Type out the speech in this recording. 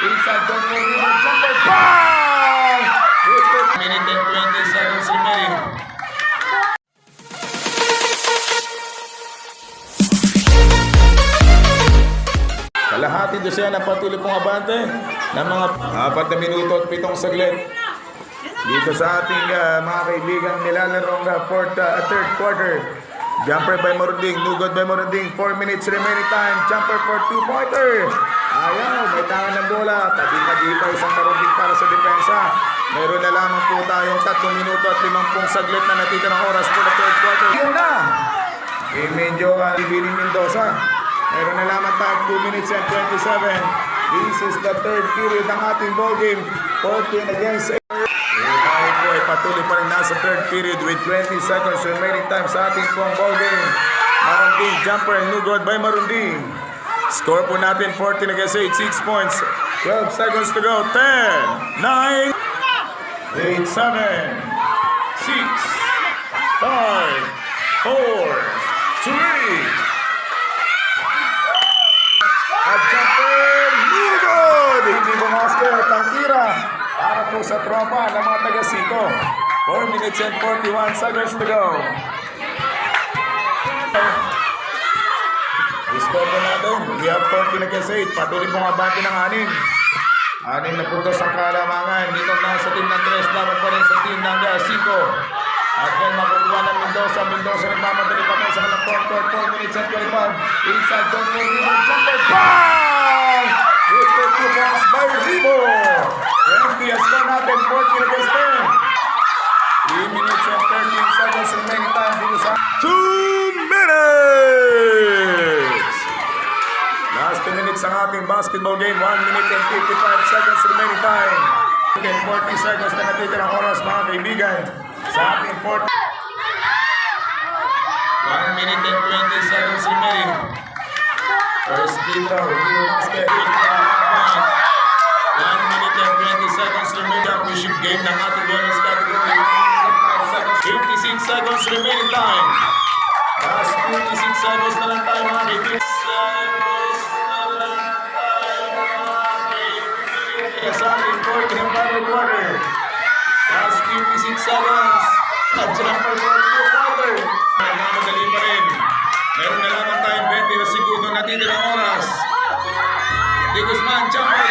Inside don't go rebound. Jumper. Bang! Minute and 20 seconds remaining. Kalahati dosena patuloy pong abante ng mga 4 na minuto at 7 saglit. Dito sa ating mga kaibigan nilalarong third quarter. Jumper by Morunding, no good by Morunding. 4 minutes remaining time. Jumper for 2-pointer. Ayaw, may tangan ng bola. Tabi-tabi pa isang Morunding para sa depensa. Meron na lamang po tayong 3 minuto at 50 saglit na natitirang oras for the third quarter. Yun na! Medyo Billy Mendoza. Meron na lamang tayong 2 minutes and 27. This is the third period ng ating ball game. 14 against 8. Tayo po ay patuloy pa rin nasa third period with 20 seconds remaining time sa ating pong ball game. Marunding, jumper and no good by Marunding. Score po natin 14 against 8, 6 points. 12 seconds to go. 10, 9, 8, 7, 6, 5, 4, 3. At jumper, no good! Hindi bumasker, tangkira. Para po sa tropa ng mga taga-Sito. 4 minutes and 41 seconds to go. Score po natin. We have 14 against 8. Patuloy pong abante ng 6. 6 na purtos ang kalamangan. Dito na sa team ng 3. Dapat pa rin sa team ng 5. At then makukuha ng Mendoza. Mendoza nagmamadali pa sa kalang court. 4 minutes and 25. Inside, don't go Ribo. Jumper. Bang! Hit for 2 points by Ribo. 20 as score natin. 14 against 10. 3 minutes and 13 seconds remaining time dito sa 2 minutes! Last 2 minutes ang ating basketball game. 1 minute and 55 seconds remaining time. 40 seconds na natitirang oras mga kaibigan. Sa ating 40. 1 minute and 20 seconds remaining. First free throw. 1 minute and 20 seconds remaining. Championship game ng ating bonus category. 56 seconds remaining time. Last 56 seconds na lang tayo mga kaibigan. Sa ating 4 ng final quarter. Last 56 seconds. At jumper for 2-quarter. Nagmamadali pa rin. Meron na lamang tayong 20 na segundo na titirang oras. Di Guzman, jumper.